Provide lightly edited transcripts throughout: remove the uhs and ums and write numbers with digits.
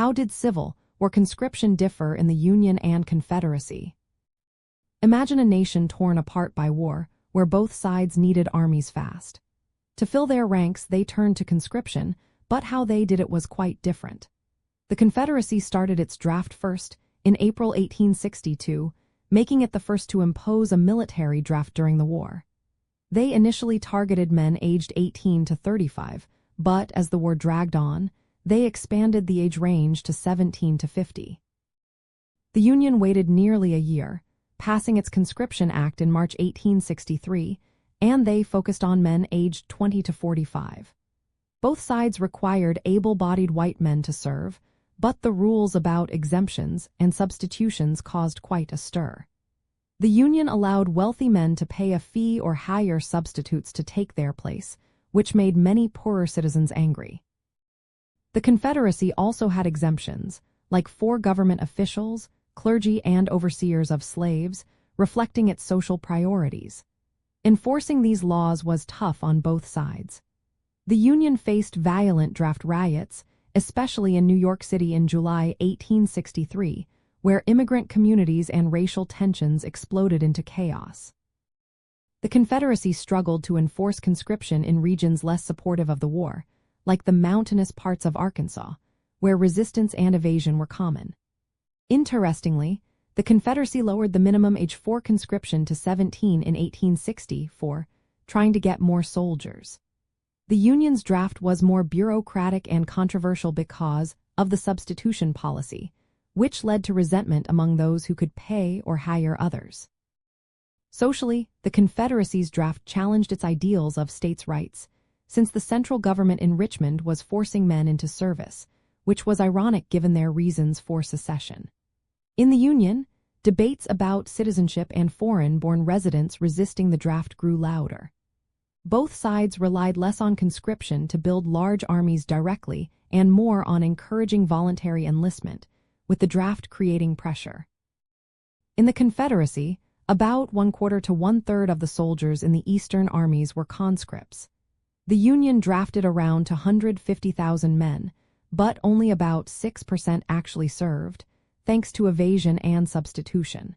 How did civil or conscription differ in the Union and Confederacy? Imagine a nation torn apart by war, where both sides needed armies fast. To fill their ranks, they turned to conscription, but how they did it was quite different. The Confederacy started its draft first, in April 1862, making it the first to impose a military draft during the war. They initially targeted men aged 18 to 35, but as the war dragged on, they expanded the age range to 17 to 50. The Union waited nearly a year, passing its Conscription Act in March 1863, and they focused on men aged 20 to 45. Both sides required able-bodied white men to serve, but the rules about exemptions and substitutions caused quite a stir. The Union allowed wealthy men to pay a fee or hire substitutes to take their place, which made many poorer citizens angry. The Confederacy also had exemptions, like for government officials, clergy, and overseers of slaves, reflecting its social priorities. Enforcing these laws was tough on both sides. The Union faced violent draft riots, especially in New York City in July 1863, where immigrant communities and racial tensions exploded into chaos. The Confederacy struggled to enforce conscription in regions less supportive of the war, like the mountainous parts of Arkansas, where resistance and evasion were common. Interestingly, the Confederacy lowered the minimum age for conscription to 17 in 1860 for trying to get more soldiers. The Union's draft was more bureaucratic and controversial because of the substitution policy, which led to resentment among those who could pay or hire others. Socially, the Confederacy's draft challenged its ideals of states' rights, since the central government in Richmond was forcing men into service, which was ironic given their reasons for secession. In the Union, debates about citizenship and foreign-born residents resisting the draft grew louder. Both sides relied less on conscription to build large armies directly and more on encouraging voluntary enlistment, with the draft creating pressure. In the Confederacy, about 1/4 to 1/3 of the soldiers in the Eastern armies were conscripts. The Union drafted around 150,000 men, but only about 6% actually served, thanks to evasion and substitution.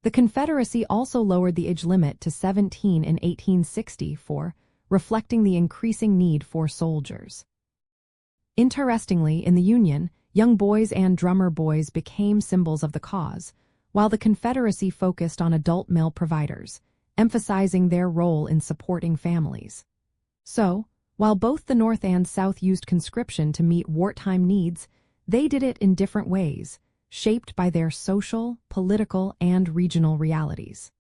The Confederacy also lowered the age limit to 17 in 1864, reflecting the increasing need for soldiers. Interestingly, in the Union, young boys and drummer boys became symbols of the cause, while the Confederacy focused on adult male providers, emphasizing their role in supporting families. So, while both the North and South used conscription to meet wartime needs, they did it in different ways, shaped by their social, political, and regional realities.